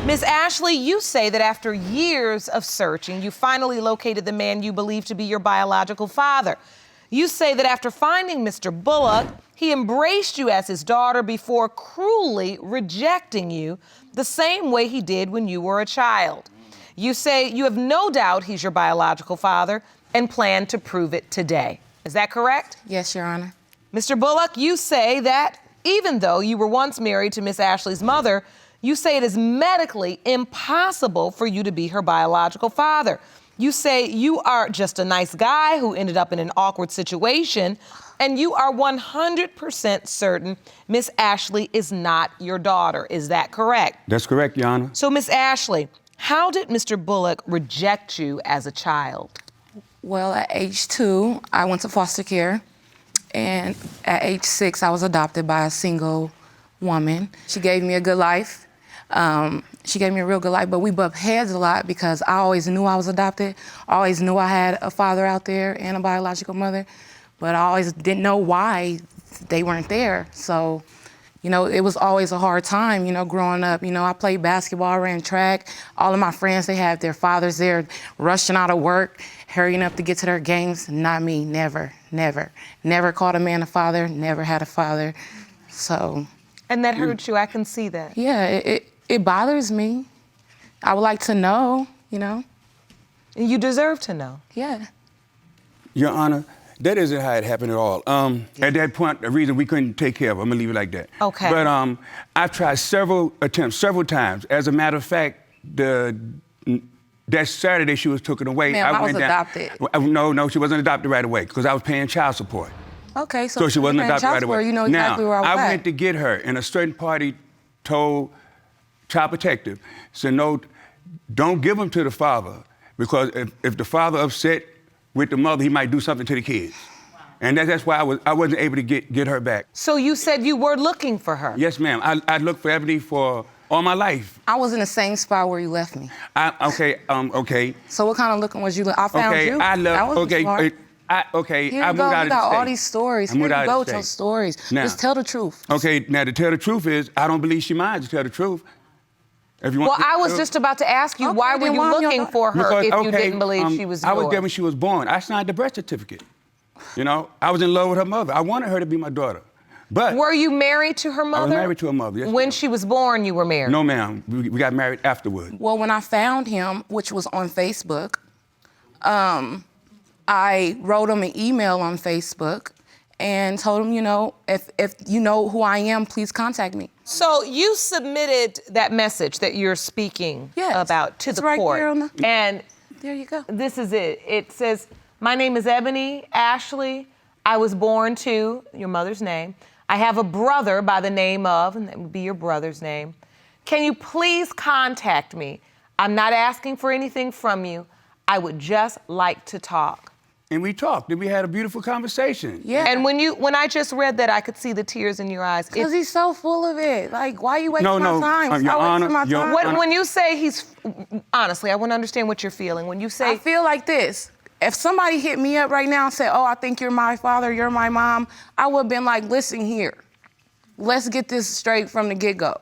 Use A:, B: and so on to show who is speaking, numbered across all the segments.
A: Miss Ashley, you say that after years of searching, you finally located the man you believe to be your biological father. You say that after finding Mr. Bullock, he embraced you as his daughter before cruelly rejecting you the same way he did when you were a child. You say you have no doubt he's your biological father and plan to prove it today. Is that correct?
B: Yes, Your Honor.
A: Mr. Bullock, you say that even though you were once married to Miss Ashley's mother, you say it is medically impossible for you to be her biological father. You say you are just a nice guy who ended up in an awkward situation, and you are 100% certain Miss Ashley is not your daughter. Is that correct?
C: That's correct, Your Honor.
A: So, Miss Ashley, how did Mr. Bullock reject you as a child?
B: Well, at age 2, I went to foster care, and at age 6, I was adopted by a single woman. She gave me a good life. She gave me a real good life, but we bumped heads a lot because I always knew I was adopted. I always knew I had a father out there and a biological mother, but I always didn't know why they weren't there. So, you know, it was always a hard time, you know, growing up. You know, I played basketball, ran track. All of my friends, they had their fathers there rushing out of work, hurrying up to get to their games. Not me, never, never. Never called a man a father, never had a father, so.
A: And that hurts you, I can see that.
B: Yeah, it bothers me. I would like to know, you know.
A: And you deserve to know.
B: Yeah.
C: Your Honor, that isn't how it happened at all. At that point, the reason we couldn't take care of her, I'm gonna leave it like that.
A: Okay.
C: But I've tried several attempts, several times. As a matter of fact, that Saturday she was taken away.
B: Ma'am, I was adopted.
C: No, she wasn't adopted right away because I was paying child support.
B: Okay, so
C: she wasn't adopted right away.
B: You know exactly
C: now,
B: where I was
C: I went to get her, and a certain party told Child Protective, said, no, don't give them to the father, because if the father upset with the mother, he might do something to the kids. Wow. And that's why I wasn't able to get her back.
A: So you said you were looking for her?
C: Yes, ma'am. I looked for Ebony for all my life.
B: I was in the same spot where you left me.
C: Okay.
B: So what kind of looking was you? I found you.
C: I love.
B: Okay.
C: Smart.
B: Here you go. You got all these stories. Here you go with your stories.
C: Now,
B: just tell the truth.
C: Okay. Now to tell the truth is, I don't believe she minds to tell the truth. If you want
A: well, I was just about to ask you, why were you looking for her if you didn't believe she was yours?
C: I was there when she was born. I signed the birth certificate. You know, I was in love with her mother. I wanted her to be my daughter. But
A: were you married to her mother?
C: I was married to her mother, yes.
A: When she was born, you were married?
C: No, ma'am. We got married afterward.
B: Well, when I found him, which was on Facebook, I wrote him an email on Facebook and told him, you know, if you know who I am, please contact me.
A: So you submitted that message that you're speaking about to the court.
B: There
A: and
B: there you go.
A: This is it. It says, my name is Ebony Ashley. I was born to, your mother's name. I have a brother by the name of, and that would be your brother's name. Can you please contact me? I'm not asking for anything from you. I would just like to talk.
C: And we talked, and we had a beautiful conversation.
B: Yeah.
A: And when I just read that, I could see the tears in your eyes.
B: Because he's so full of it. Like, why are you wasting my time?
C: Your Honor,
A: when you say he's, honestly, I want to understand what you're feeling. When you say...
B: I feel like this. If somebody hit me up right now and said, oh, I think you're my father, you're my mom, I would have been like, listen here. Let's get this straight from the get-go.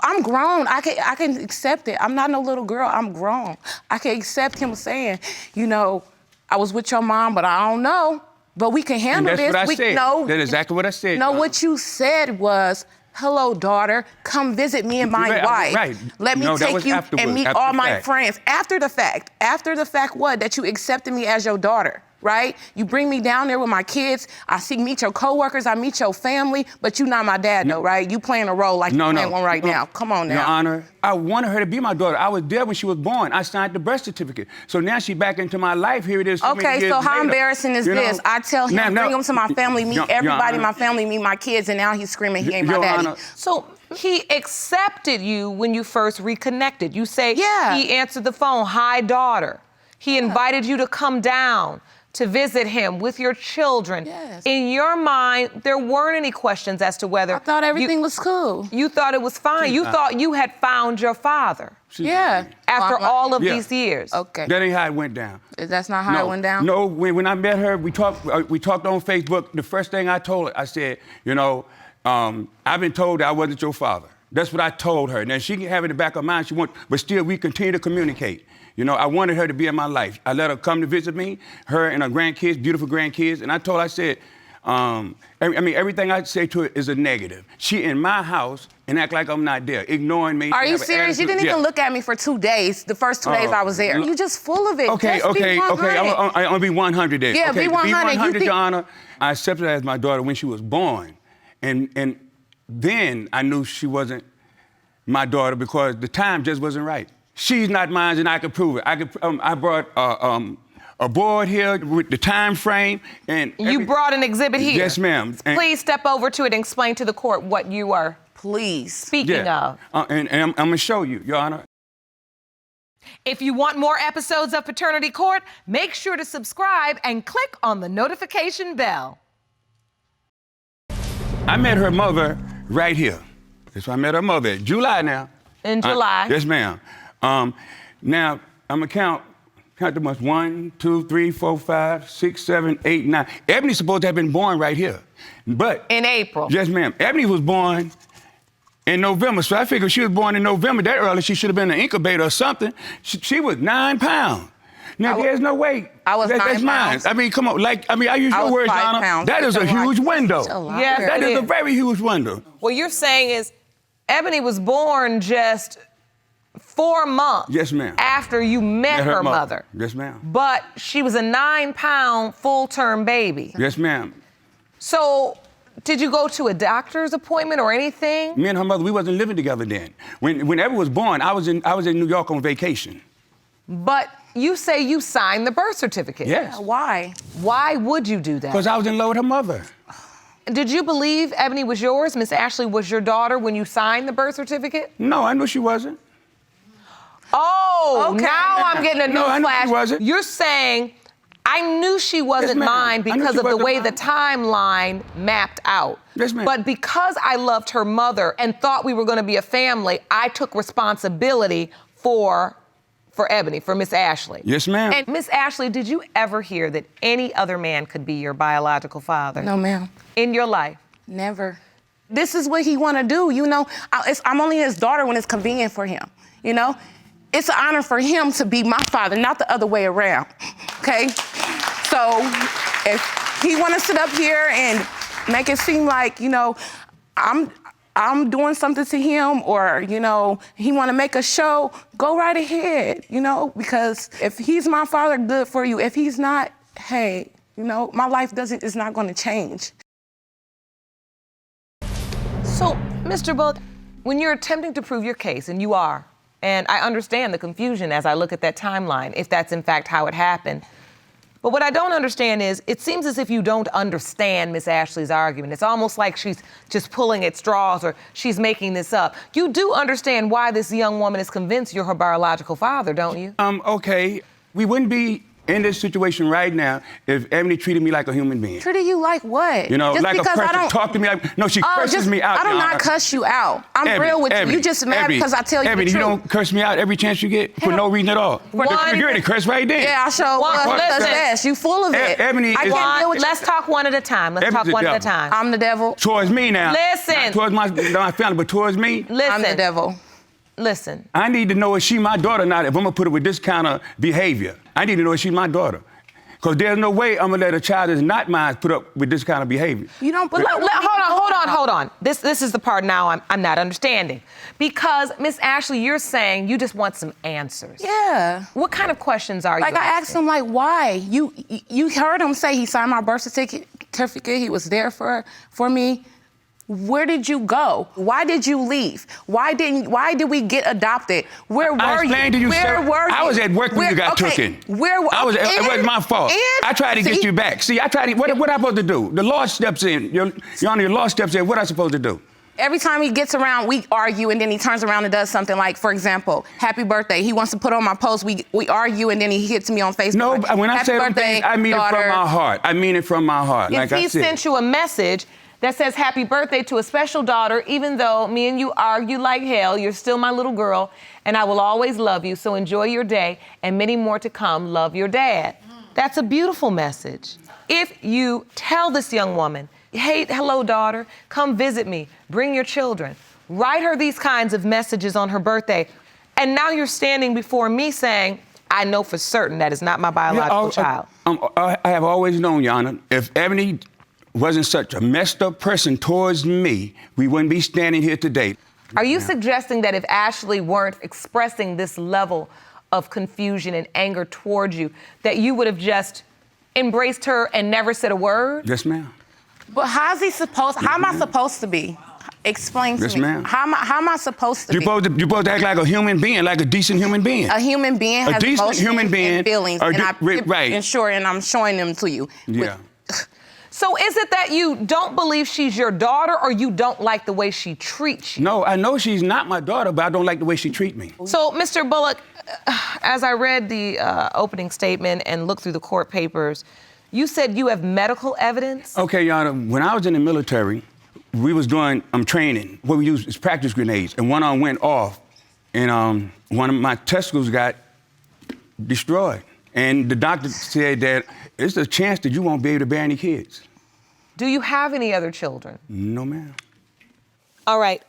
B: I'm grown. I can accept it. I'm not no little girl. I'm grown. I can accept him saying, you know, I was with your mom, but I don't know. But we can handle this.
C: That's what I said.
B: No,
C: that's exactly what I said.
B: No, what you said was, hello, daughter, come visit me and my wife.
C: Right.
B: Let me take you and meet all my friends. After the fact what? That you accepted me as your daughter, right? You bring me down there with my kids. I meet your coworkers. I meet your family, but you're not my dad, though, right? You playing a role like you're playing one right now. Come on now.
C: Your Honor, I wanted her to be my daughter. I was there when she was born. I signed the birth certificate. So now she's back into my life. Here it is.
B: Okay, so how embarrassing is this? I tell him, bring him to my family, meet everybody in my family, meet my kids, and now he's screaming he ain't my daddy.
C: Honor.
A: So he accepted you when you first reconnected. You say he answered the phone, hi, daughter. He invited you to come down to visit him with your children.
B: Yes.
A: In your mind, there weren't any questions as to whether...
B: I thought everything was cool.
A: You thought it was fine. You thought you had found your father. After all of these years.
B: Okay.
C: That ain't how it went down.
B: That's not how it went down?
C: No, when I met her, we talked on Facebook. The first thing I told her, I said, you know, I've been told that I wasn't your father. That's what I told her. Now, she can have it in the back of her mind, but still, we continue to communicate. You know, I wanted her to be in my life. I let her come to visit me, her and her grandkids, beautiful grandkids, and I said, everything I say to her is a negative. She in my house and act like I'm not there, ignoring me.
B: Are you serious? You didn't even look at me for 2 days, the first 2 days I was there. You just full of it.
C: Okay. I'm gonna be 100 there.
B: Yeah,
C: okay,
B: be 100.
C: Be 100, Your Honor. I accepted her as my daughter when she was born. And then I knew she wasn't my daughter because the time just wasn't right. She's not mine, and I could prove it. I brought a board here with the time frame. And
A: you brought an exhibit here?
C: Yes, ma'am.
A: Please step over to it and explain to the court what you are speaking of.
C: And I'm gonna show you, Your Honor.
A: If you want more episodes of Paternity Court, make sure to subscribe and click on the notification bell.
C: I met her mother right here. That's where I met her mother in July now.
A: In July?
C: Yes, ma'am. Now, I'm gonna count the months. 1, 2, 3, 4, 5, 6, 7, 8, 9. Ebony's supposed to have been born right here. But
A: in April.
C: Yes, ma'am. Ebony was born in November, so I figured if she was born in November that early, she should have been in an incubator or something. She was 9 pounds. Now, there's no way.
B: I was 9
C: That's mine.
B: pounds.
C: I mean, come on. I use your words,
B: 5
C: Your Honor.
B: pounds.
C: That is a huge window.
A: Yes,
C: That is a very huge window.
A: What you're saying is Ebony was born just 4 months
C: Yes, ma'am.
A: after you met her mother.
C: Yes, ma'am.
A: But she was a 9-pound full-term baby.
C: Yes, ma'am.
A: So did you go to a doctor's appointment or anything?
C: Me and her mother, we wasn't living together then. When Ebony was born, I was in New York on vacation.
A: But you say you signed the birth certificate.
C: Yes.
B: Why?
A: Why would you do that?
C: Because I was in love with her mother.
A: Did you believe Ebony was yours, Miss Ashley was your daughter when you signed the birth certificate?
C: No, I knew she wasn't.
A: Oh,
B: Okay.
A: now I'm getting a
C: No, I knew
A: newsflash.
C: she wasn't.
A: You're saying I knew she wasn't
C: ma'am.
A: mine
C: I knew
A: because
C: she
A: of the
C: wasn't
A: way
C: mine.
A: the timeline mapped out.
C: Yes, ma'am.
A: But because I loved her mother and thought we were going to be a family, I took responsibility for Ebony, for Miss Ashley.
C: Yes, ma'am.
A: And Miss Ashley, did you ever hear that any other man could be your biological father?
B: No, ma'am.
A: In your life?
B: Never. This is what he want to do, you know. I'm only his daughter when it's convenient for him, you know. It's an honor for him to be my father, not the other way around, okay? So if he want to sit up here and make it seem like, you know, I'm doing something to him or, you know, he want to make a show, go right ahead, you know, because if he's my father, good for you. If he's not, hey, you know, my life is not going to change.
A: So, Mr. Bullock, when you're attempting to prove your case, and you are, and I understand the confusion as I look at that timeline, if that's in fact how it happened. But what I don't understand is, it seems as if you don't understand Miss Ashley's argument. It's almost like she's just pulling at straws or she's making this up. You do understand why this young woman is convinced you're her biological father, don't you?
C: Okay. We wouldn't be in this situation right now if Ebony treated me like a human being.
B: Treated you like what?
C: You know,
B: just
C: like a
B: because
C: person talk to me like, no, she curses me out.
B: I do
C: Your
B: not
C: Honor.
B: cuss you out. I'm real with you. You just mad because I tell you
C: Ebony,
B: the truth.
C: you don't curse me out every chance you get for no reason at all.
A: One-
C: You're in the curse right there.
B: Yeah, I sure
A: Listen.
B: You full of it.
C: Ebony
B: I
C: is-
B: can't deal with
A: Let's talk one at a time. Let's
C: Ebony's
A: talk
C: the
A: one at a
C: devil.
A: time.
B: I'm the devil.
C: Towards me now.
A: Listen.
C: Not towards my family, but towards me.
A: Listen.
B: I'm the devil.
A: Listen.
C: I need to know if she my daughter or not if I'm gonna put her with this kind of behavior. I need to know if she's my daughter. Because there's no way I'm gonna let a child that's not mine put up with this kind of behavior.
B: You don't
A: But
B: believe.
A: hold on. This is the part now I'm not understanding. Because, Miss Ashley, you're saying you just want some answers.
B: Yeah.
A: What kind of questions are you
B: Like I asked
A: asking?
B: him, like, why? You heard him say he signed my birth certificate. He was there for me. Where did you go? Why did you leave? Why did we get adopted? Where were you?
C: I explained to you,
B: Where
C: sir.
B: were you?
C: I was at work when you got
B: okay,
C: taken.
B: Where were
C: It wasn't my fault. I tried to get you back. See, I tried to, what am I supposed to do? The law steps in. Your Honor, your law steps in. What am I supposed to do?
B: Every time he gets around, we argue, and then he turns around and does something like, for example, happy birthday. He wants to put on my post. We argue, and then he hits me on Facebook.
C: No, when I
B: happy
C: say
B: birthday,
C: I mean
B: daughter.
C: it from my heart. I mean it from my heart.
A: If
C: Like I
A: he
C: said.
A: sent you a message that says happy birthday to a special daughter, even though me and you argue like hell, you're still my little girl, and I will always love you, so enjoy your day, and many more to come, love your dad. That's a beautiful message. If you tell this young woman, hey, hello, daughter, come visit me, bring your children, write her these kinds of messages on her birthday, and now you're standing before me saying, I know for certain that is not my biological child.
C: I have always known, Your Honor, if Ebony wasn't such a messed up person towards me, we wouldn't be standing here today.
A: Are you suggesting that if Ashley weren't expressing this level of confusion and anger towards you, that you would have just embraced her and never said a word?
C: Yes, ma'am.
B: But how am I supposed to be? Explain to
C: Yes,
B: me.
C: ma'am.
B: How am I supposed to be?
C: You're supposed to act like a human being, like a decent human being.
B: A human being has
C: decent
B: emotions
C: human being,
B: and feelings,
C: or
B: and I'm showing them to you.
C: Yeah.
A: So is it that you don't believe she's your daughter, or you don't like the way she treats you?
C: No, I know she's not my daughter, but I don't like the way she treats me.
A: So, Mr. Bullock, as I read the opening statement and looked through the court papers, you said you have medical evidence?
C: Okay, Your Honor, when I was in the military, we was doing training. What we used is practice grenades, and one of them went off, and one of my testicles got destroyed. And the doctor said that it's a chance that you won't be able to bear any kids.
A: Do you have any other children?
C: No, ma'am.
A: All right,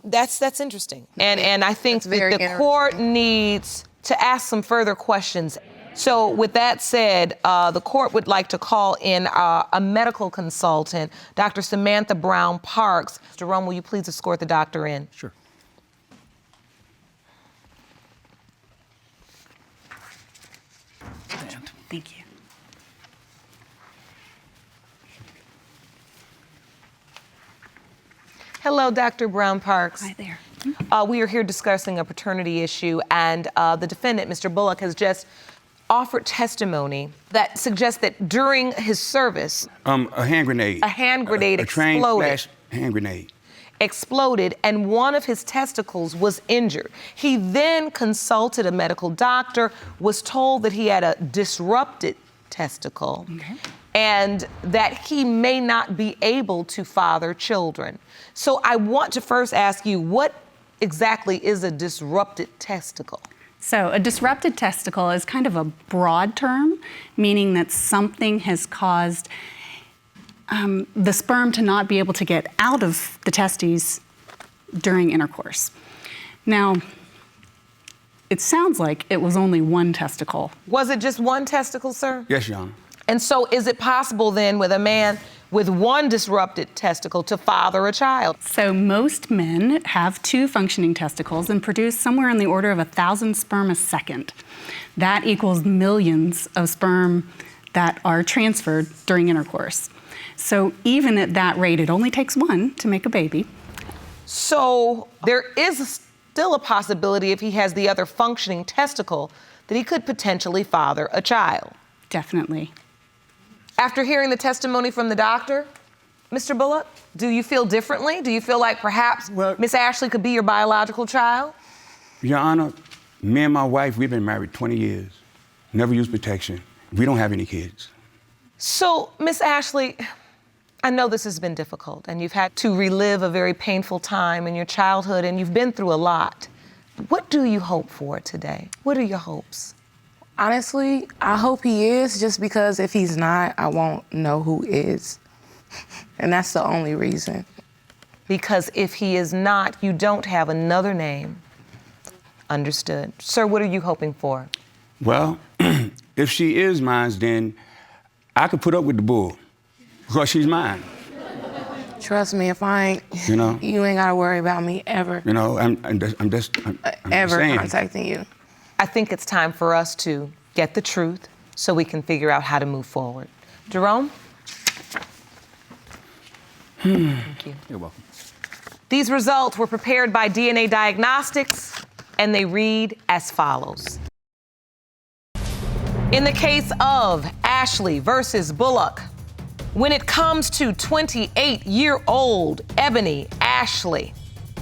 A: that's interesting. And I think that the court needs to ask some further questions. So with that said, the court would like to call in a medical consultant, Dr. Samantha Brown Parks. Jerome, will you please escort the doctor in?
D: Sure.
E: Thank you.
A: Hello, Dr. Brown Parks.
E: Hi there.
A: We are here discussing a paternity issue, and the defendant, Mr. Bullock, has just offered testimony that suggests that during his service,
C: A hand grenade.
A: a hand grenade
C: A train
A: exploded.
C: flash hand grenade.
A: Exploded, and one of his testicles was injured. He then consulted a medical doctor, was told that he had a disrupted testicle, and that he may not be able to father children. So I want to first ask you, what exactly is a disrupted testicle?
E: So a disrupted testicle is kind of a broad term, meaning that something has caused the sperm to not be able to get out of the testes during intercourse. Now, it sounds like it was only one testicle.
A: Was it just one testicle, sir?
C: Yes, Your Honor.
A: And so is it possible then with a man with one disrupted testicle to father a child?
E: So most men have two functioning testicles and produce somewhere in the order of 1,000 sperm a second. That equals millions of sperm that are transferred during intercourse. So even at that rate, it only takes one to make a baby.
A: So there is still a possibility, if he has the other functioning testicle, that he could potentially father a child.
E: Definitely.
A: After hearing the testimony from the doctor, Mr. Bullock, do you feel differently? Do you feel like perhaps Miss Ashley could be your biological child?
C: Your Honor, me and my wife, we've been married 20 years. Never used protection. We don't have any kids.
A: So, Miss Ashley, I know this has been difficult, and you've had to relive a very painful time in your childhood, and you've been through a lot. What do you hope for today? What are your hopes?
B: Honestly, I hope he is, just because if he's not, I won't know who is. And that's the only reason.
A: Because if he is not, you don't have another name. Understood. Sir, what are you hoping for?
C: Well, if she is mine, then I could put up with the bull because she's mine.
B: Trust me, if I ain't,
C: You
B: ain't gotta worry about me ever.
C: I'm just
B: ever
C: saying.
B: contacting you.
A: I think it's time for us to get the truth so we can figure out how to move forward. Jerome? Thank you.
D: You're welcome.
A: These results were prepared by DNA Diagnostics, and they read as follows. In the case of Ashley versus Bullock, when it comes to 28-year-old Ebony Ashley,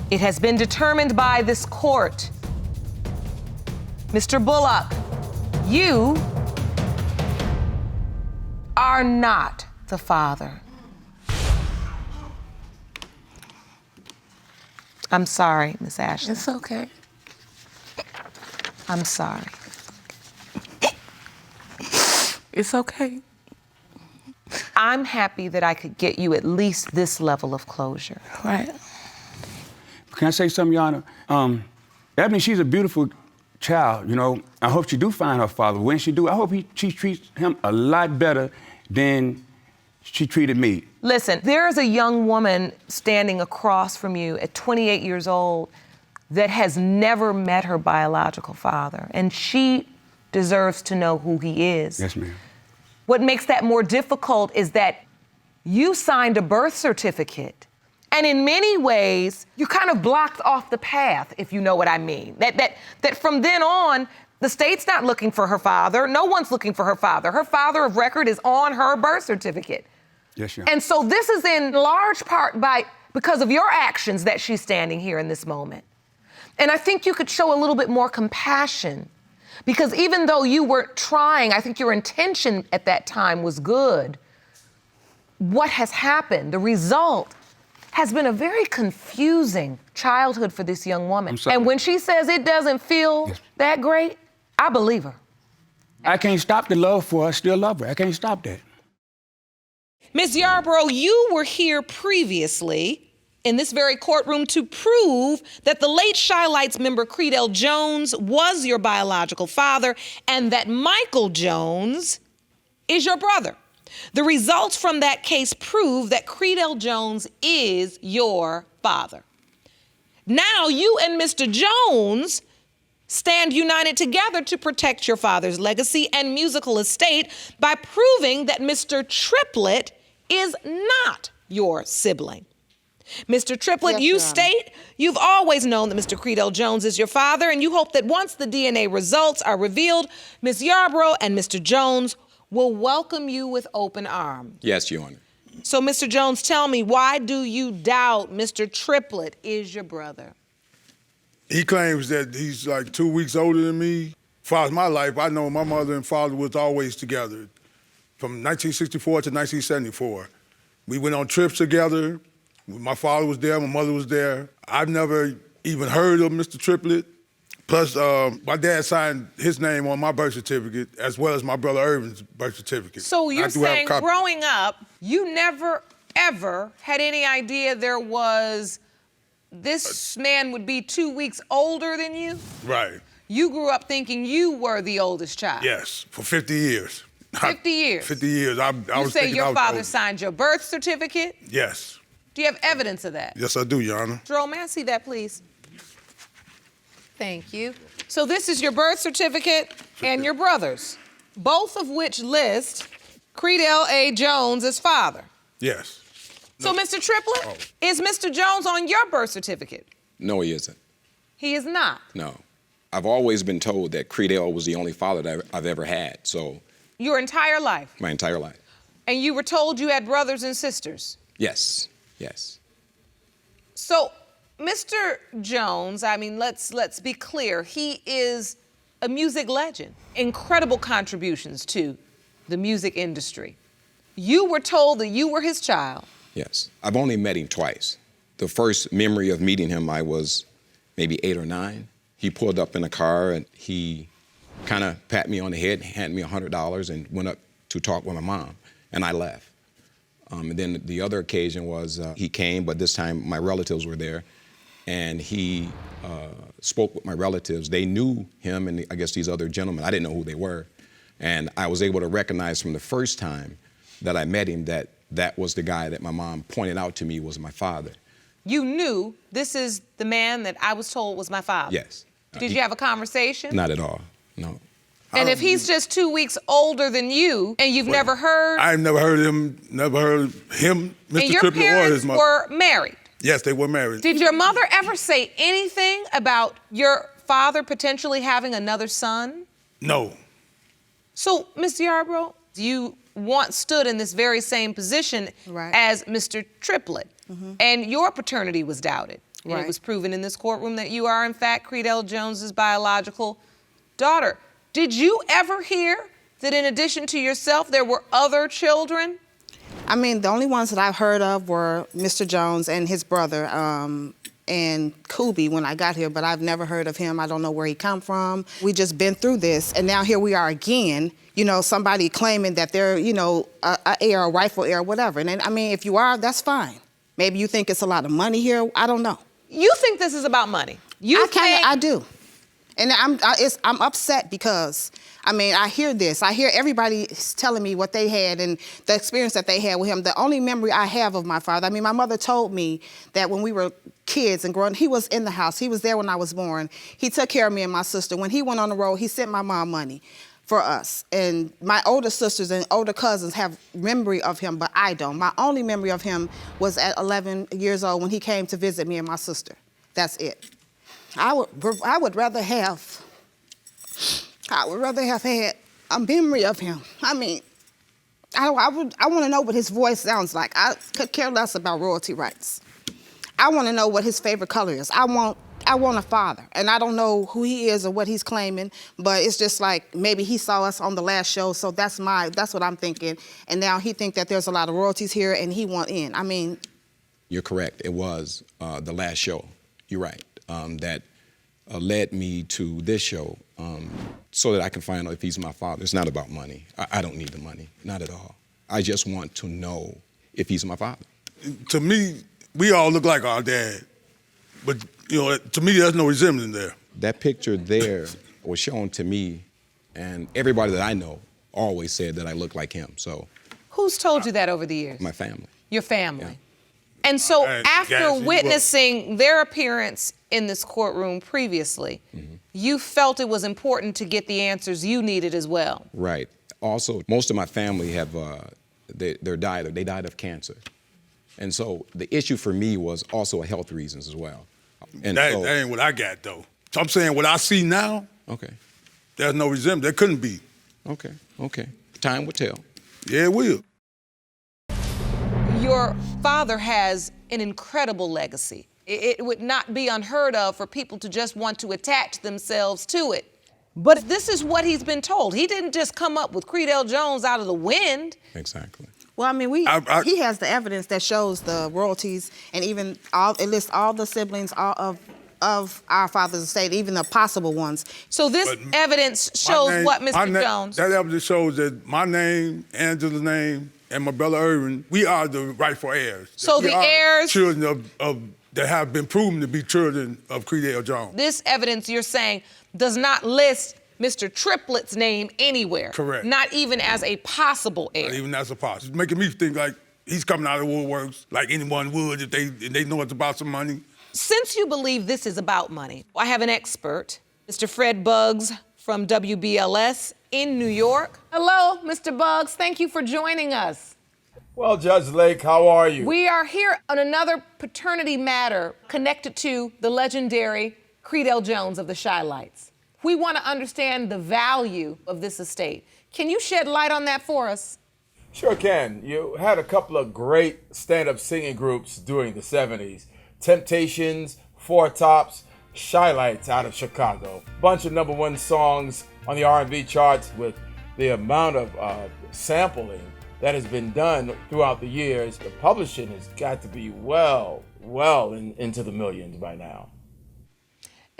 A: it has been determined by this court, Mr. Bullock, you are not the father. I'm sorry, Miss Ashley.
B: It's okay.
A: I'm sorry.
B: It's okay.
A: I'm happy that I could get you at least this level of closure.
B: Right.
C: Can I say something, Your Honor? Ebony, she's a beautiful child, you know. I hope she do find her father. When she do, I hope she treats him a lot better than she treated me.
A: Listen, there is a young woman standing across from you at 28 years old that has never met her biological father, and she deserves to know who he is.
C: Yes, ma'am.
A: What makes that more difficult is that you signed a birth certificate, and in many ways, you kind of blocked off the path, if you know what I mean. That from then on, the state's not looking for her father. No one's looking for her father. Her father of record is on her birth certificate.
C: Yes, Your
A: And so this is in large part because of your actions that she's standing here in this moment. And I think you could show a little bit more compassion, because even though you weren't trying, I think your intention at that time was good. What has happened, the result, has been a very confusing childhood for this young woman.
C: I'm sorry.
A: And when she says it doesn't feel that great, I believe her.
C: I can't stop the love for her. I still love her. I can't stop that.
A: Ms. Yarborough, you were here previously in this very courtroom to prove that the late Shy Lights member Creedell Jones was your biological father and that Michael Jones is your brother. The results from that case prove that Creedell Jones is your father. Now you and Mr. Jones stand united together to protect your father's legacy and musical estate by proving that Mr. Triplett is not your sibling. Mr. Triplett,
D: Yes,
A: you
D: Your Honor.
A: state you've always known that Mr. Creedell Jones is your father, and you hope that once the DNA results are revealed, Ms. Yarborough and Mr. Jones will welcome you with open arms.
F: Yes, Your Honor.
A: So, Mr. Jones, tell me, why do you doubt Mr. Triplett is your brother?
G: He claims that he's like 2 weeks older than me. As far as my life, I know my mother and father was always together. From 1964 to 1974. We went on trips together. My father was there, my mother was there. I've never even heard of Mr. Triplett. Plus, my dad signed his name on my birth certificate as well as my brother Irvin's birth certificate.
A: So you're
G: I do have a
A: saying
G: copy.
A: growing up, you never, ever had any idea this man would be 2 weeks older than you?
G: Right,
A: You grew up thinking you were the oldest child.
G: yes, for 50 years.
A: 50 years?
G: 50 years. I
A: You
G: was
A: say
G: thinking I
A: your
G: was
A: father
G: older.
A: signed your birth certificate?
G: Yes,
A: Do you have evidence of that?
G: yes I do, Your Honor.
A: Jerome, may I see that, please? Thank you. So this is your birth certificate and your brother's, both of which list Creedell A. Jones as father.
G: Yes.
A: So, Mr. Triplett, is Mr. Jones on your birth certificate?
F: No, he isn't.
A: He is not.
F: No. I've always been told that Creedell was the only father that I've ever had, so
A: Your entire life.
F: my entire life.
A: And you were told you had brothers and sisters.
F: Yes, yes.
A: So, Mr. Jones, I mean, let's be clear. He is a music legend. Incredible contributions to the music industry. You were told that you were his child.
F: Yes. I've only met him twice. The first memory of meeting him, I was maybe 8 or 9. He pulled up in a car and he kind of pat me on the head, handed me $100 and went up to talk with my mom, and I left. And then the other occasion was he came, but this time my relatives were there, and he spoke with my relatives. They knew him and I guess these other gentlemen. I didn't know who they were. And I was able to recognize from the first time that I met him that that was the guy that my mom pointed out to me was my father.
A: You knew this is the man that I was told was my father.
F: Yes.
A: Did you have a conversation?
F: Not at all, no.
A: And if he's just 2 weeks older than you and you've never heard,
G: I've never heard of him, Mr.
A: and your
G: Triplett or
A: parents
G: his mother.
A: were married.
G: Yes, they were married.
A: Did your mother ever say anything about your father potentially having another son?
G: No.
A: So, Ms. Yarborough, you once stood in this very same position
D: Right.
A: as Mr. Triplett, and your paternity was doubted. And it
D: Right.
A: was proven in this courtroom that you are, in fact, Creedell Jones's biological daughter. Did you ever hear that in addition to yourself, there were other children?
D: I mean, the only ones that I've heard of were Mr. Jones and his brother, and Kubi when I got here, but I've never heard of him. I don't know where he come from. We just been through this, and now here we are again, somebody claiming that they're, a heir, a rightful heir, whatever. And then, I mean, if you are, that's fine. Maybe you think it's a lot of money here, I don't know.
A: You think this is about money?
D: I do. And I'm upset because, I mean, I hear this. I hear everybody telling me what they had and the experience that they had with him. The only memory I have of my father, I mean, my mother told me that when we were kids and growing, he was in the house. He was there when I was born. He took care of me and my sister. When he went on the road, he sent my mom money for us. And my older sisters and older cousins have memory of him, but I don't. My only memory of him was at 11 years old when he came to visit me and my sister. That's it. I would rather have had a memory of him. I mean, I want to know what his voice sounds like. I could care less about royalty rights. I want to know what his favorite color is. I want a father, and I don't know who he is or what he's claiming, but it's just like maybe he saw us on the last show, so that's what I'm thinking. And now he think that there's a lot of royalties here, and he want in. I mean,
F: You're correct. It was the last show. You're right. That led me to this show so that I can find out if he's my father. It's not about money. I don't need the money, not at all. I just want to know if he's my father.
G: To me, we all look like our dad, but you know, to me, there's no resemblance there.
F: That picture there was shown to me, and everybody that I know always said that I look like him. So,
A: who's told you that over the years?
F: my family.
A: Your family.
F: Yeah.
A: And so
G: Hey,
A: after
G: guys,
A: witnessing their appearance in this courtroom previously, you felt it was important to get the answers you needed as well.
F: Right. Also, most of my family have they died of cancer, and so the issue for me was also a health reasons as well. And
G: That ain't what I got, though. So I'm saying what I see now,
F: okay,
G: there's no resemblance. There couldn't be.
F: okay. Time will tell.
G: Yeah, it will.
A: Your father has an incredible legacy. It would not be unheard of for people to just want to attach themselves to it. But this is what he's been told. He didn't just come up with Creedell Jones out of the wind.
F: Exactly.
D: well, I mean, he has the evidence that shows the royalties, and even it lists all the siblings of our father's estate, even the possible ones.
A: So this evidence shows what, Mr. Jones?
G: That evidence shows that my name, Angela's name, and my brother Irvin, we are the rightful heirs.
A: So
G: we
A: the
G: are
A: heirs...
G: children of that have been proven to be children of Creedell Jones.
A: This evidence, you're saying, does not list Mr. Triplett's name anywhere.
G: Correct.
A: Not even as a possible heir.
G: Not even as a possible. It's making me think like he's coming out of the woodworks like anyone would if they know it's about some money.
A: Since you believe this is about money, I have an expert, Mr. Fred Buggs from WBLS in New York. Hello, Mr. Buggs. Thank you for joining us.
H: Well, Judge Lake, how are you?
A: We are here on another paternity matter connected to the legendary Creedell Jones of the Chi-Lites. We want to understand the value of this estate. Can you shed light on that for us?
H: Sure can. You had a couple of great stand-up singing groups during the 70s. Temptations, Four Tops, Chi-Lites out of Chicago. Bunch of #1 songs on the R&B charts with the amount of sampling that has been done throughout the years. The publishing has got to be well into the millions by now.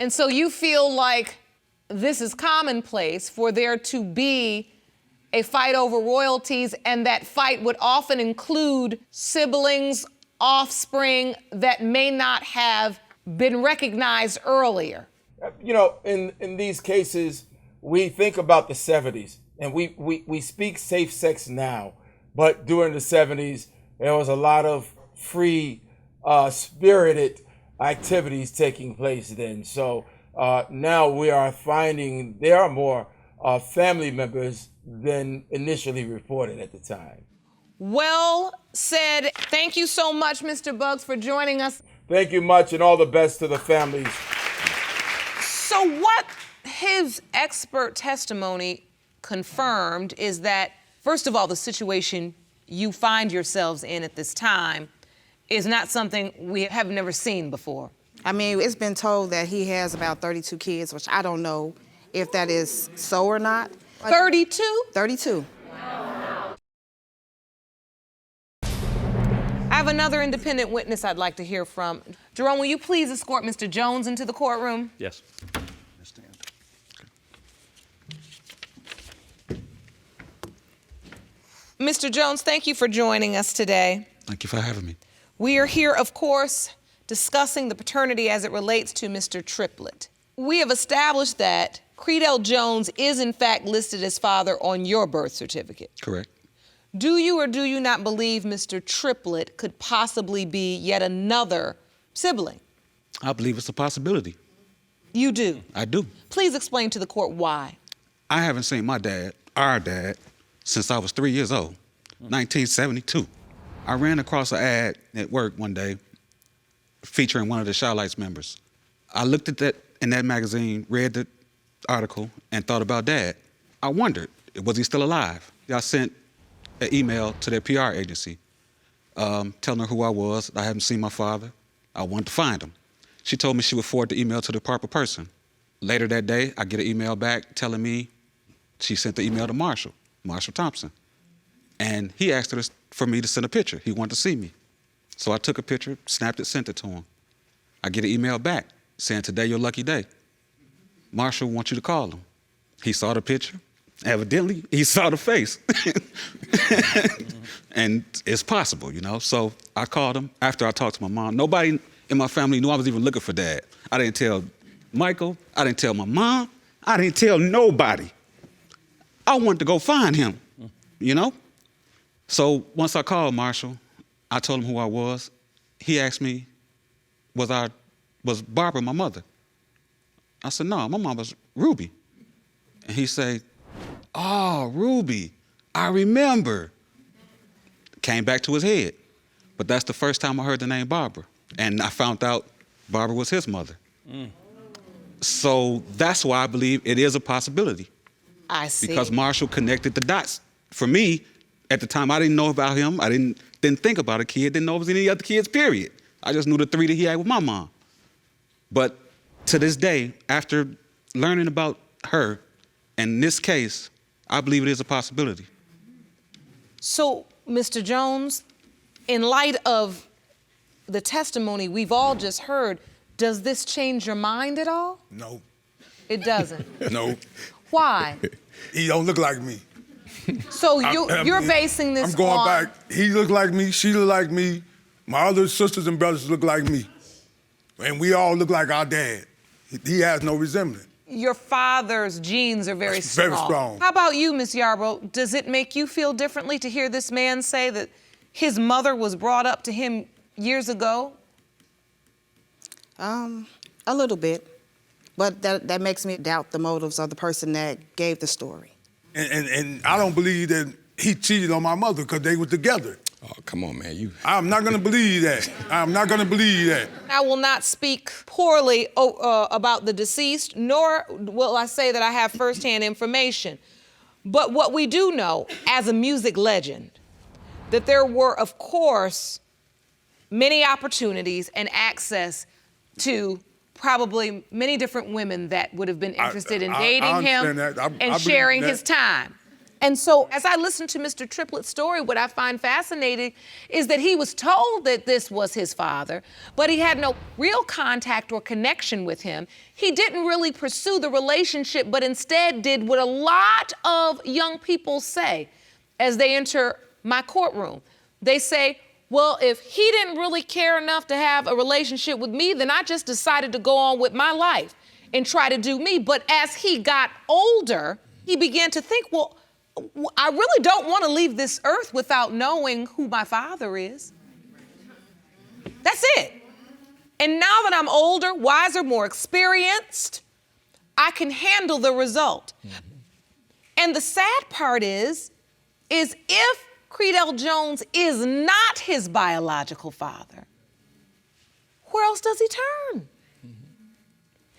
A: And so you feel like this is commonplace for there to be a fight over royalties, and that fight would often include siblings, offspring that may not have been recognized earlier.
H: You know, in these cases, we think about the 70s, and we speak safe sex now, but during the 70s, there was a lot of free, spirited activities taking place then. So now we are finding there are more family members than initially reported at the time.
A: Well said. Thank you so much, Mr. Buggs, for joining us.
H: Thank you much, and all the best to the families.
A: So what his expert testimony confirmed is that, first of all, the situation you find yourselves in at this time is not something we have never seen before.
D: I mean, it's been told that he has about 32 kids, which I don't know if that is so or not.
A: 32?
D: 32.
A: I have another independent witness I'd like to hear from. Jerome, will you please escort Mr. Jones into the courtroom?
I: Yes.
A: Mr. Jones, thank you for joining us today.
I: Thank you for having me.
A: We are here, of course, discussing the paternity as it relates to Mr. Triplett. We have established that Creedell Jones is in fact listed as father on your birth certificate.
I: Correct.
A: Do you or do you not believe Mr. Triplett could possibly be yet another sibling?
I: I believe it's a possibility.
A: You do?
I: I do.
A: Please explain to the court why.
I: I haven't seen my dad, our dad, since I was 3 years old, 1972. I ran across an ad at work one day featuring one of the Chi-Lites members. I looked at that in that magazine, read the article, and thought about Dad. I wondered, was he still alive? I sent an email to their PR agency telling her who I was. I haven't seen my father. I wanted to find him. She told me she would forward the email to the proper person. Later that day, I get an email back telling me she sent the email to Marshall Thompson. And he asked her for me to send a picture. He wanted to see me. So I took a picture, snapped it, sent it to him. I get an email back saying, today your lucky day. Marshall wants you to call him. He saw the picture. Evidently, he saw the face. And it's possible, you know? So I called him after I talked to my mom. Nobody in my family knew I was even looking for Dad. I didn't tell Michael. I didn't tell my mom. I didn't tell nobody. I wanted to go find him, you know? So once I called Marshall, I told him who I was. He asked me, was Barbara my mother? I said, no, my mom was Ruby. And he said, oh, Ruby, I remember. Came back to his head. But that's the first time I heard the name Barbara. And I found out Barbara was his mother. So that's why I believe it is a possibility.
A: I see.
I: Because Marshall connected the dots. For me, at the time, I didn't know about him. I didn't think about a kid, didn't know it was any other kids, period. I just knew the 3 that he had with my mom. But to this day, after learning about her, in this case, I believe it is a possibility.
A: So, Mr. Jones, in light of the testimony we've all just heard, does this change your mind at all?
G: No.
A: It doesn't?
G: No.
A: Why?
G: He don't look like me.
A: So you're basing this on...
G: I'm going back. He look like me. She look like me. My other sisters and brothers look like me. And we all look like our dad. He has no resemblance.
A: Your father's genes are very strong.
G: Very strong.
A: How about you, Miss Yarborough? Does it make you feel differently to hear this man say that his mother was brought up to him years ago?
D: A little bit. But that makes me doubt the motives of the person that gave the story.
G: And I don't believe that he cheated on my mother because they were together.
F: Oh, come on, man.
G: I'm not going to believe that. I'm not going to believe that.
A: I will not speak poorly about the deceased, nor will I say that I have firsthand information. But what we do know, as a music legend, that there were, of course, many opportunities and access to probably many different women that would have been interested in dating him and sharing his time. And so as I listen to Mr. Triplett's story, what I find fascinating is that he was told that this was his father, but he had no real contact or connection with him. He didn't really pursue the relationship, but instead did what a lot of young people say as they enter my courtroom. They say, well, if he didn't really care enough to have a relationship with me, then I just decided to go on with my life and try to do me. But as he got older, he began to think, well, I really don't want to leave this earth without knowing who my father is. That's it. And now that I'm older, wiser, more experienced, I can handle the result. And the sad part is if Creedell Jones is not his biological father, where else does he turn?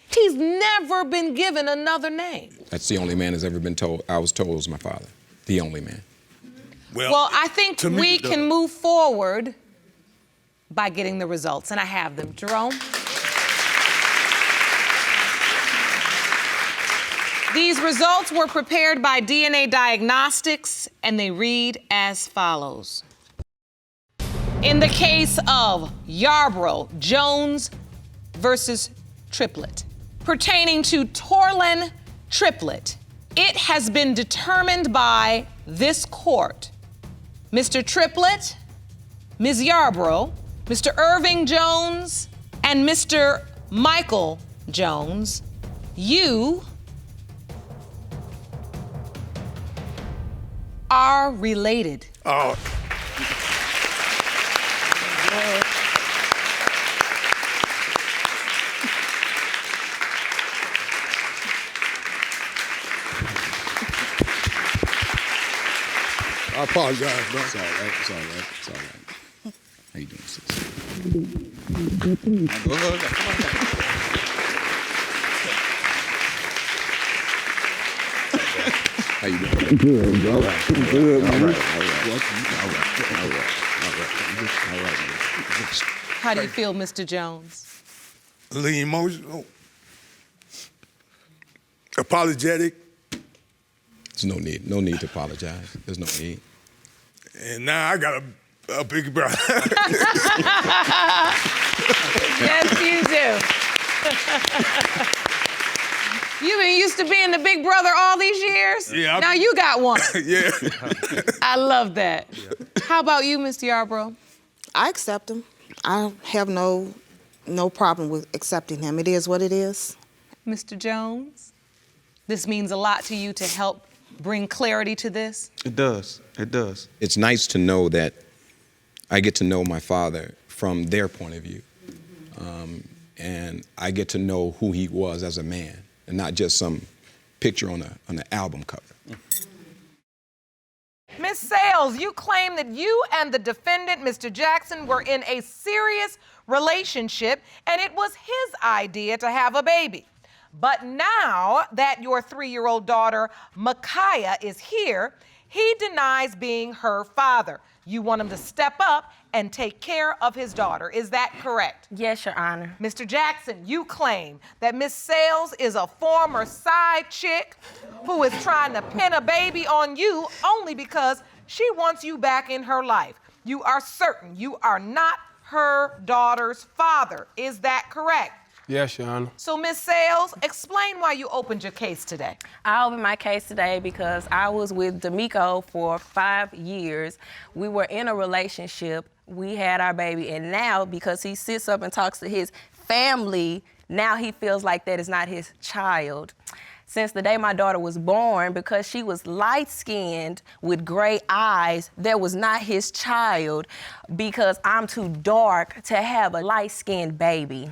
A: He's never been given another name.
F: That's the only man that's ever been told. I was told it was my father. The only man.
A: Well, I think we can move forward by getting the results, and I have them. Jerome? These results were prepared by DNA Diagnostics, and they read as follows. In the case of Yarborough, Jones versus Triplett, pertaining to Torlin Triplett, it has been determined by this court. Mr. Triplett, Ms. Yarborough, Mr. Irving Jones, And Mr. Michael Jones, you are related.
G: Oh. I apologize, bro.
F: It's all right. It's all right. It's all right. How you doing, sis? Go ahead. Come on. How you doing? Good, bro. All right. Good, man. All right.
A: How do you feel, Mr. Jones?
G: A little emotional. Apologetic.
F: There's no need. No need to apologize. There's no need.
G: And now I got a big brother.
A: Yes, you do. You've been used to being the big brother all these years?
G: Yeah.
A: Now you got one.
G: Yeah.
A: I love that. How about you, Mr. Yarborough?
D: I accept him. I have no problem with accepting him. It is what it is.
A: Mr. Jones, this means a lot to you to help bring clarity to this?
I: It does. It does.
F: It's nice to know that I get to know my father from their point of view. And I get to know who he was as a man and not just some picture on an album cover.
A: Ms. Sales, you claim that you and the defendant, Mr. Jackson, were in a serious relationship and it was his idea to have a baby. But now that your 3-year-old daughter, Micaiah, is here, he denies being her father. You want him to step up and take care of his daughter. Is that correct?
J: Yes, Your Honor.
A: Mr. Jackson, you claim that Miss Sales is a former side chick who is trying to pin a baby on you only because she wants you back in her life. You are certain you are not her daughter's father. Is that correct?
K: Yes, Your Honor.
A: So, Miss Sales, explain why you opened your case today.
J: I opened my case today because I was with D'Amico for 5 years. We were in a relationship. We had our baby, and now because he sits up and talks to his family, now he feels like that is not his child. Since the day my daughter was born, because she was light-skinned with gray eyes, that was not his child because I'm too dark to have a light-skinned baby.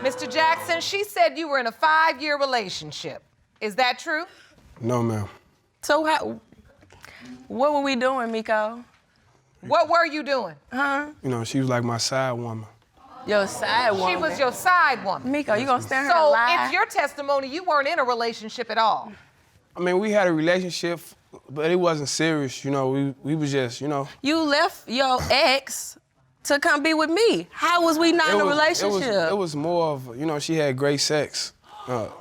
A: Mr. Jackson, she said you were in a 5-year relationship. Is that true?
K: No, ma'am.
J: So what were we doing, Miko?
A: What were you doing?
J: Huh?
K: You know, she was like my side woman.
J: Your side woman?
A: She was your side woman.
J: Miko, you gonna stand here and
A: So
J: lie?
A: it's your testimony you weren't in a relationship at all.
K: I mean, we had a relationship, but it wasn't serious. You know, we was just, you know.
J: You left your ex to come be with me. How was we not in a relationship?
K: It was more of, you know, she had great sex.
J: Oh,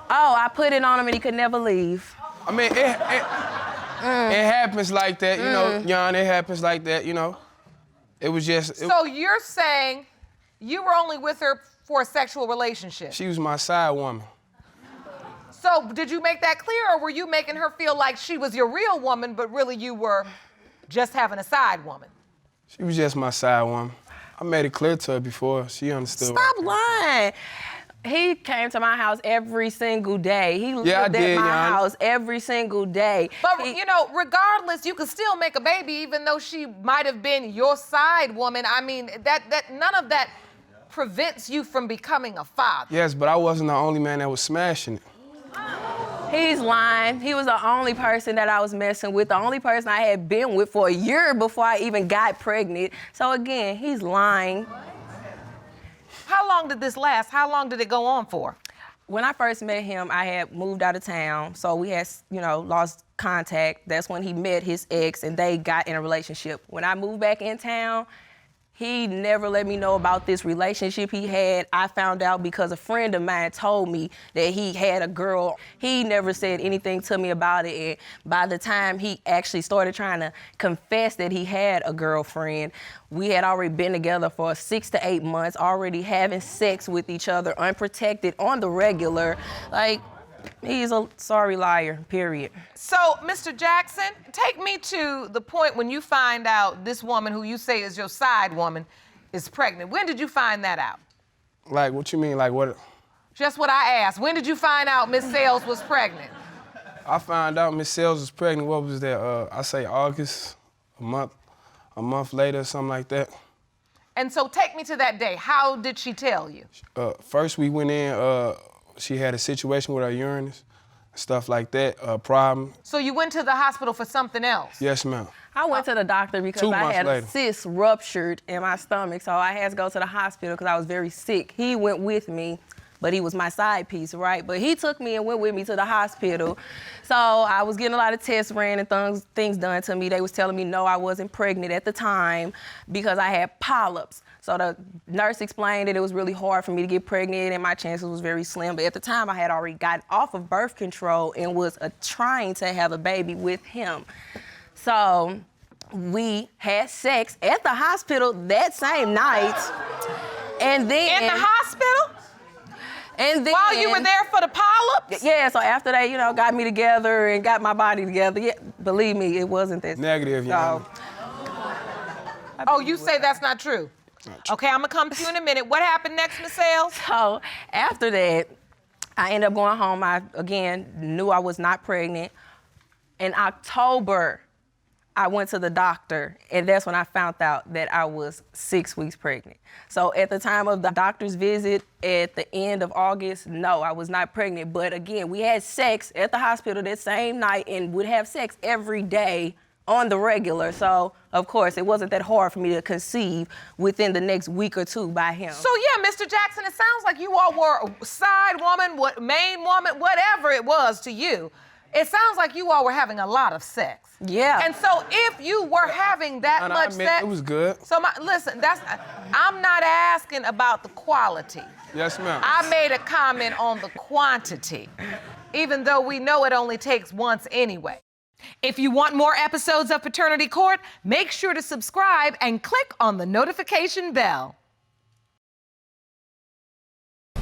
J: I put it on him and he could never leave.
K: I mean, it happens like that, you know, Jan, it happens like that, you know. It was just...
A: So you're saying you were only with her for a sexual relationship?
K: She was my side woman.
A: So did you make that clear, or were you making her feel like she was your real woman, but really you were just having a side woman?
K: She was just my side woman. I made it clear to her before. She understood.
J: Stop lying. He came to my house every single day. He lived at my house every single day.
A: But, you know, regardless, you could still make a baby even though she might have been your side woman. I mean, none of that prevents you from becoming a father.
K: Yes, but I wasn't the only man that was smashing it.
J: He's lying. He was the only person that I was messing with, the only person I had been with for a year before I even got pregnant. So again, he's lying.
A: How long did this last? How long did it go on for?
J: When I first met him, I had moved out of town, so we had, you know, lost contact. That's when he met his ex and they got in a relationship. When I moved back in town, he never let me know about this relationship he had. I found out because a friend of mine told me that he had a girl. He never said anything to me about it. And by the time he actually started trying to confess that he had a girlfriend, we had already been together for 6 to 8 months, already having sex with each other, unprotected, on the regular. Like, he's a sorry liar, period.
A: So, Mr. Jackson, take me to the point when you find out this woman who you say is your side woman is pregnant. When did you find that out?
K: Like, what you mean? Like, what?
A: Just what I asked. When did you find out Miss Sales was pregnant?
K: I found out Miss Sales was pregnant, what was that? I say August, a month later, something like that.
A: And so take me to that day. How did she tell you?
K: First we went in, she had a situation with her urinals, stuff like that, problem.
A: So you went to the hospital for something else?
K: Yes, ma'am.
J: I went to the doctor because I had a cyst ruptured in my stomach, so I had to go to the hospital because I was very sick. He went with me, but he was my side piece, right? But he took me and went with me to the hospital. So I was getting a lot of tests ran and things done to me. They was telling me no, I wasn't pregnant at the time because I had polyps. So the nurse explained that it was really hard for me to get pregnant and my chances was very slim. But at the time, I had already gotten off of birth control and was trying to have a baby with him. So we had sex at the hospital that same night. And then—
A: In the hospital?
J: And then—
A: While you were there for the polyps?
J: Yeah, so after they, got me together and got my body together, yeah, believe me, it wasn't that
K: negative,
J: so,
A: Oh, you say that's not true? Okay, I'm gonna come to you in a minute. What happened next, Miss Sales?
J: So after that, I ended up going home. I, again, knew I was not pregnant. In October, I went to the doctor, and that's when I found out that I was 6 weeks pregnant. So at the time of the doctor's visit at the end of August, no, I was not pregnant. But again, we had sex at the hospital that same night and would have sex every day on the regular. So, of course, it wasn't that hard for me to conceive within the next week or two by him.
A: So, yeah, Mr. Jackson, it sounds like you all were a side woman, main woman, whatever it was to you. It sounds like you all were having a lot of sex.
J: Yeah.
A: And so if you were having that much sex—
K: it was good.
A: So, listen, I'm not asking about the quality.
K: Yes, ma'am.
A: I made a comment on the quantity, even though we know it only takes once anyway. If you want more episodes of Paternity Court, make sure to subscribe and click on the notification bell.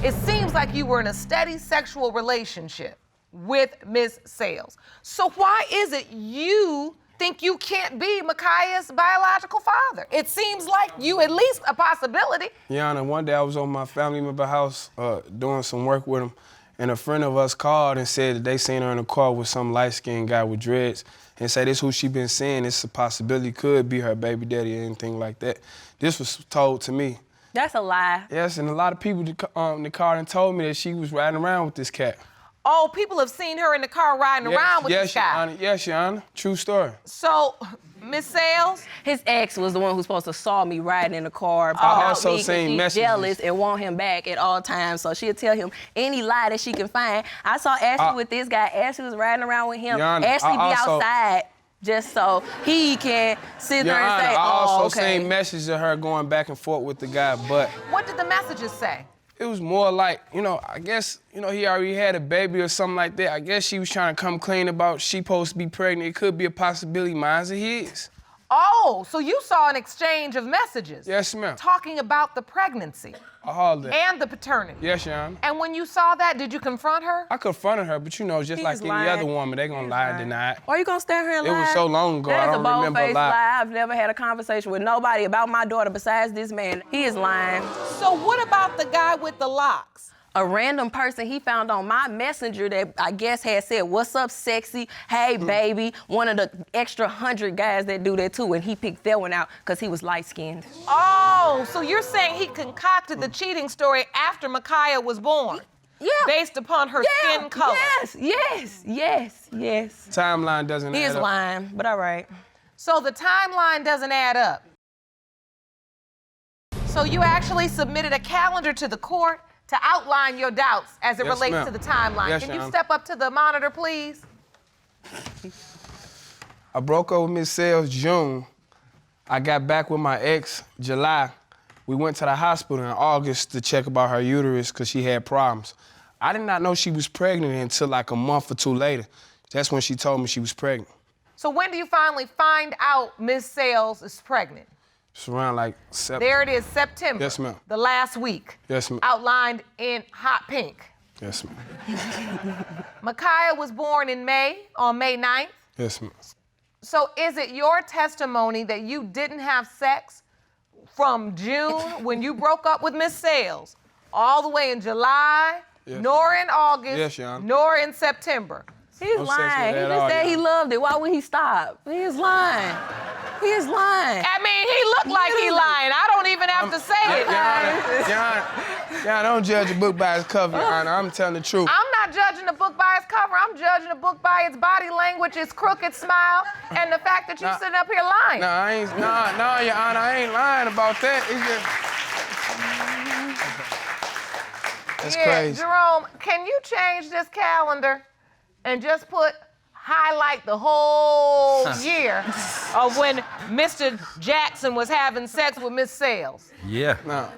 A: It seems like you were in a steady sexual relationship with Miss Sales. So why is it you think you can't be Micaiah's biological father? It seems like you at least a possibility.
K: Yana, one day I was on my family member house doing some work with him, and a friend of us called and said that they seen her in a car with some light-skinned guy with dreads and said this who she been seeing. It's a possibility could be her baby daddy or anything like that. This was told to me.
J: That's a lie.
K: Yes, and a lot of people in the car and told me that she was riding around with this cat.
A: Oh, people have seen her in the car riding around with this guy.
K: Yes, Your Honor. True story.
A: So, Miss Sales?
J: His ex was the one who's supposed to saw me riding in the car.
K: I also seen
J: she's
K: messages.
J: Jealous and want him back at all times, so she'll tell him any lie that she can find. I saw Ashley with this guy. Ashley was riding around with him.
K: Your Honor,
J: Ashley be outside just so he can sit there and say,
K: I also
J: okay.
K: seen messages of her going back and forth with the guy, but
A: What did the messages say?
K: it was more like, I guess, he already had a baby or something like that. I guess she was trying to come clean about she supposed to be pregnant. It could be a possibility, mine's or his.
A: Oh, so you saw an exchange of messages.
K: Yes, ma'am.
A: Talking about the pregnancy
K: All that.
A: and the paternity.
K: Yes, Your Honor.
A: And when you saw that, did you confront her?
K: I confronted her, but just like any other woman, they gonna lie and deny it.
J: Why are you gonna stand here and lie?
K: It was so long ago, I don't remember a
J: That is a bold-faced
K: lot.
J: lie. I've never had a conversation with nobody about my daughter besides this man. He is lying.
A: So what about the guy with the locks?
J: A random person he found on my messenger that I guess had said, "What's up, sexy? Hey, baby." One of the extra 100 guys that do that too, and he picked that one out because he was light-skinned.
A: Oh, so you're saying he concocted the cheating story after Micaiah was born?
J: Yeah.
A: Based upon her skin color?
J: Yes.
K: Timeline doesn't
J: He
K: add
J: is
K: up.
J: lying, but all right.
A: So the timeline doesn't add up. So you actually submitted a calendar to the court to outline your doubts as it
K: Yes,
A: relates
K: ma'am.
A: to the timeline.
K: Yes,
A: Can
K: Your
A: you
K: Honor.
A: step up to the monitor, please?
K: I broke up with Miss Sales June. I got back with my ex July. We went to the hospital in August to check about her uterus because she had problems. I did not know she was pregnant until like a month or two later. That's when she told me she was pregnant.
A: So when do you finally find out Miss Sales is pregnant?
K: It's around like September.
A: There it is, September.
K: Yes, ma'am.
A: The last week.
K: Yes, ma'am.
A: Outlined in hot pink.
K: Yes, ma'am.
A: Micaiah was born in May, on May 9th.
K: Yes, ma'am.
A: So is it your testimony that you didn't have sex from June when you broke up with Miss Sales, all the way in July,
K: Yes.
A: nor in August,
K: Yes, Your Honor.
A: nor in September.
J: He's
K: No sex with
J: lying. He
K: that at
J: just
K: all,
J: said
K: Your
J: he
K: Honor.
J: loved it. Why would he stop? He is lying. He is lying.
A: I mean, he looked like he lying. I don't even have to say it.
K: Your Honor, don't judge a book by its cover, Your Honor. I'm telling the truth.
A: I'm not judging the book by its cover. I'm judging the book by its body language, its crooked smile, and the fact that you're
K: Nah.
A: sitting up here lying.
K: No, Your Honor, I ain't lying about that. It's just... That's crazy.
A: Jerome, can you change this calendar and just highlight the whole year of when Mr. Jackson was having sex with Miss Sales?
L: Yeah.
K: No.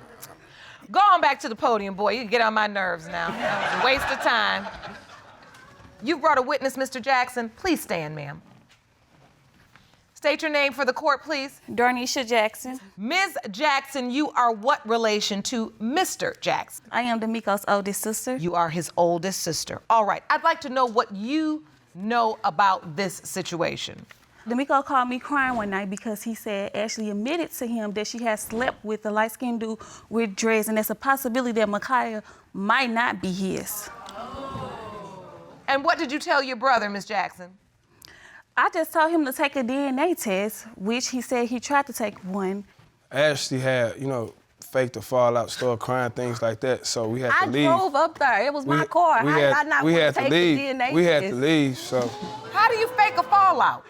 A: Go on back to the podium, boy. You can get on my nerves now. That was a waste of time. You brought a witness, Mr. Jackson. Please stand, ma'am. State your name for the court, please.
M: Darnisha Jackson.
A: Ms. Jackson, you are what relation to Mr. Jackson?
M: I am D'Amico's oldest sister.
A: You are his oldest sister. All right, I'd like to know what you know about this situation.
M: D'Amico called me crying one night because he said Ashley admitted to him that she had slept with a light-skinned dude with dreads, and there's a possibility that Micaiah might not be his.
A: And what did you tell your brother, Ms. Jackson?
M: I just told him to take a DNA test, which he said he tried to take one.
K: Ashley had, faked the fallout, started crying, things like that. So we had to leave.
J: I drove up there. It was my car. How did I not want to take the DNA
K: We had
J: test?
K: to leave, so.
A: How do you fake a fallout?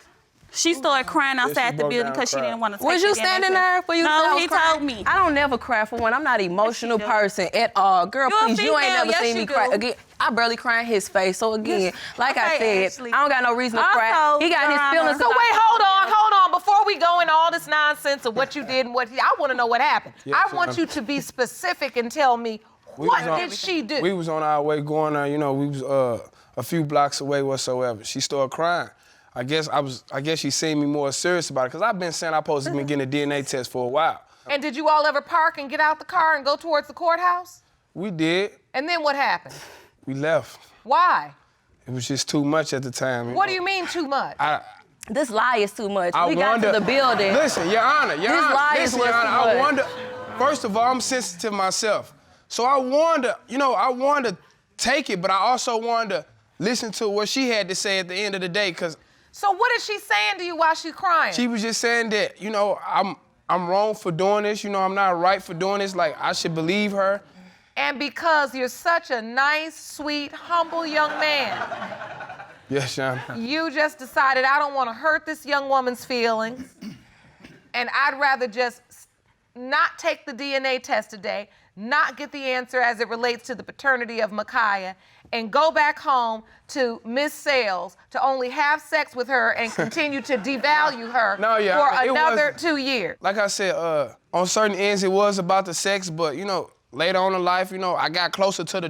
M: She started crying outside the
K: broke
M: building
K: down
M: because she
K: and
M: didn't want to take
J: Was
M: the
J: you
M: DNA
J: standing
M: test.
J: there for you?
M: No, he told me.
J: I don't never cry for one. I'm not an emotional
M: do.
J: person at all. Girl,
M: You a
J: please, you ain't
M: female.
J: never
M: Yes,
J: seen me
M: you
J: cry.
M: do.
J: Again, I barely cry in his face. So again, like I
M: Okay,
J: said,
M: Ashley.
J: I don't got no reason to
M: Also,
J: cry. He got
M: Your
J: his
M: Honor.
J: feelings.
A: So wait, hold on. Before we go into all this nonsense of what you did and I want to know what happened.
K: Yes,
A: I want you to be specific and tell me what did she do?
K: We was on our way going there, we was a few blocks away whatsoever. She started crying. I guess she seen me more serious about it, because I've been saying I'm supposed to be getting a DNA test for a while.
A: And did you all ever park and get out the car and go towards the courthouse?
K: We did.
A: And then what happened?
K: We left.
A: Why?
K: It was just too much at the time.
A: What do you mean too much?
J: This lie is too much.
K: I
J: We got
K: wonder,
J: to the building.
K: Listen, Your Honor,
J: This lie is
K: listen,
J: what's
K: Your Honor,
J: too
K: I
J: much.
K: wonder, first of all, I'm sensitive myself. So I wanted, I wanted to take it, but I also wanted to listen to what she had to say at the end of the day, because
A: So what is she saying to you while she's crying?
K: she was just saying that, I'm wrong for doing this, I'm not right for doing this, like I should believe her.
A: And because you're such a nice, sweet, humble young man,
K: Yes, Your Honor.
A: you just decided, I don't want to hurt this young woman's feelings, and I'd rather just not take the DNA test today, not get the answer as it relates to the paternity of Micaiah, and go back home to Miss Sales to only have sex with her and continue to devalue her
K: No, Your
A: for
K: Honor, it
A: another
K: wasn't.
A: 2 years.
K: Like I said, on certain ends it was about the sex, but later on in life, I got closer to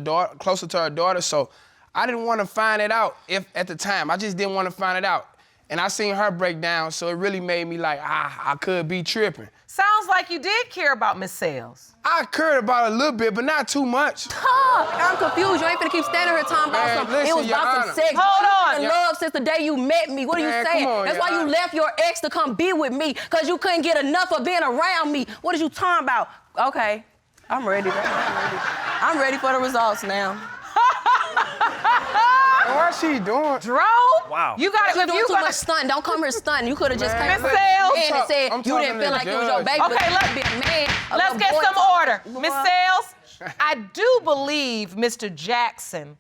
K: her daughter, so I didn't want to find it out at the time. I just didn't want to find it out. And I seen her break down, so it really made me like, I could be tripping.
A: Sounds like you did care about Miss Sales.
K: I cared about it a little bit, but not too much.
J: I'm confused. You ain't finna keep standing here talking about
K: Man,
J: something.
K: listen,
J: It was
K: Your
J: about
K: Honor.
J: some sex.
A: Hold on.
J: In love since the day you met me. What are
K: Man,
J: you saying?
K: come on,
J: That's
K: Your
J: why you
K: Honor.
J: left your ex to come be with me, because you couldn't get enough of being around me. What are you talking about? Okay, I'm ready. I'm ready for the results now.
K: What's she doing?
A: Jerome?
L: Wow.
A: You got
J: You're
A: if
J: doing
A: you
J: too
A: gonna
J: much stunting. Don't come here stunting. You could have just
K: Man,
J: came
A: Miss
J: here
A: Sales.
J: and said
K: I'm
J: you
K: talking
J: didn't
K: to
J: feel
K: the
J: like it was your
K: judge.
J: baby.
A: Okay,
J: but you be a man.
A: Let's get some order. Miss Sales, I do believe Mr. Jackson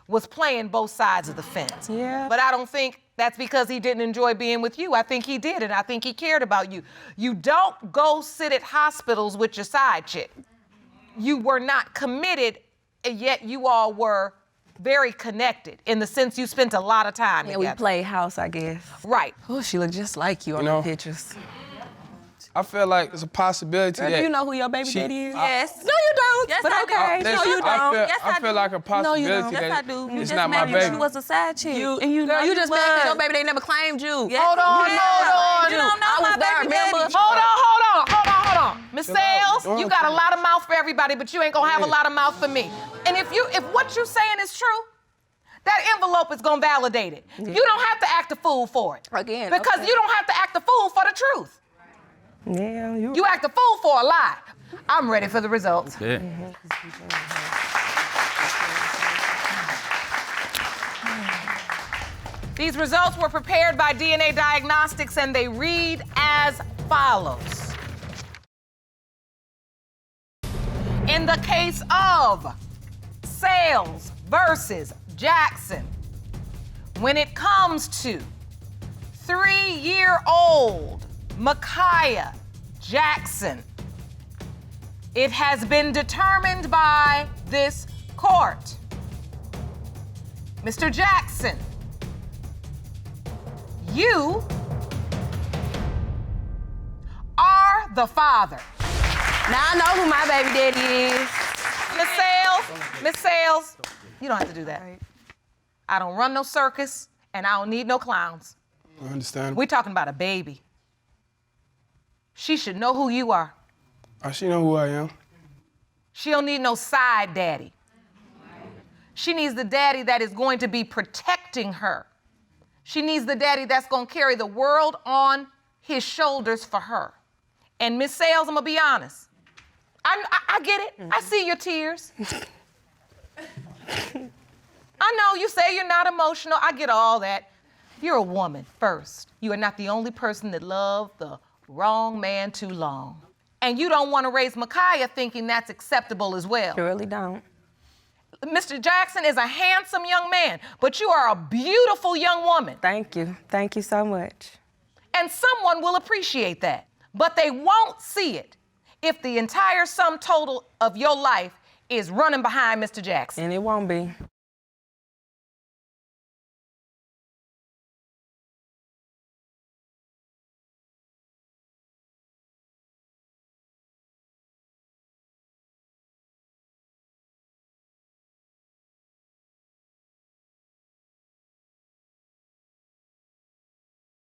A: was playing both sides of the fence.
J: Yeah.
A: But I don't think that's because he didn't enjoy being with you. I think he did, and I think he cared about you. You don't go sit at hospitals with your side chick. You were not committed, and yet you all were very connected in the sense you spent a lot of time
J: Yeah,
A: together.
J: we played house, I guess.
A: Right.
J: Oh, she looked just like you on the pictures.
K: I feel like there's a possibility
J: Girl,
K: that
J: do you know who your baby daddy is?
M: Yes.
J: No, you don't.
M: Yes,
J: but
M: I
J: okay.
M: do.
J: No,
K: Listen,
J: you don't.
M: Yes, I
K: I feel
M: do.
K: like a possibility
J: don't.
K: that
M: Yes, I do. You
K: it's
M: just
K: not my
M: married
K: baby.
M: She was a side chick.
J: You
M: and you know
J: you just mad because your
M: was.
J: baby they never claimed you.
M: Yes,
A: Hold on,
M: yeah.
A: hold on.
M: You don't know
J: I
M: my
J: was there,
M: baby
J: remember?
M: daddy.
A: Hold on. Miss Sales,
K: Go
A: you
K: on,
A: got a
K: please.
A: lot of mouth for everybody, but you ain't gonna have a
K: Yeah.
A: lot of mouth for me. And if what you're saying is true, that envelope is gonna validate it. You don't have to act a fool for it.
J: Again,
A: Because
J: okay.
A: you don't have to act a fool for the truth.
J: Yeah,
A: You act a fool for a lie. I'm ready for the results.
I: Yeah.
A: These results were prepared by DNA Diagnostics and they read as follows. In the case of Sales versus Jackson, when it comes to 3-year-old Micaiah Jackson, it has been determined by this court. Mr. Jackson, you are the father.
J: Now I know who my baby daddy is.
A: Miss Sales, you don't have to do that. I don't run no circus, and I don't need no clowns.
K: I understand.
A: We're talking about a baby. She should know who you are.
K: She know who I am.
A: She don't need no side daddy. She needs the daddy that is going to be protecting her. She needs the daddy that's going to carry the world on his shoulders for her. And Miss Sales, I'm going to be honest. I get it. I see your tears. I know you say you're not emotional. I get all that. You're a woman first. You are not the only person that loved the wrong man too long. And you don't want to raise Micaiah thinking that's acceptable as well.
J: I really don't.
A: Mr. Jackson is a handsome young man, but you are a beautiful young woman.
J: Thank you. Thank you so much.
A: And someone will appreciate that, but they won't see it if the entire sum total of your life is running behind Mr. Jackson.
J: And it won't be.